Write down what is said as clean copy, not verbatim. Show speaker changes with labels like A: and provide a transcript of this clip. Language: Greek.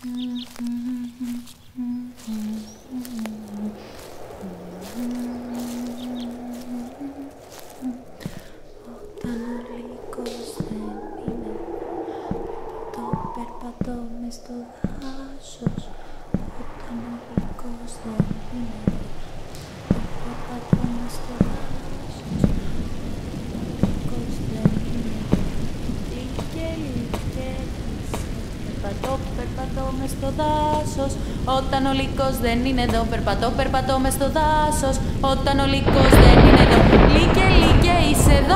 A: Όταν ο λύκος δεν είναι, περπατώ μες στο δάσος. Όταν ο λύκος δεν είναι, περπατώ μες στο δάσος. Ο λύκος δεν είναι, λύκε, λύκε, περπατώ μες στο δάσος. Όταν ο λύκος δεν είναι εδώ, περπατώ μες στο δάσος. Όταν ο λύκος δεν είναι εδώ, λύκε, λύκε, είσαι εδώ.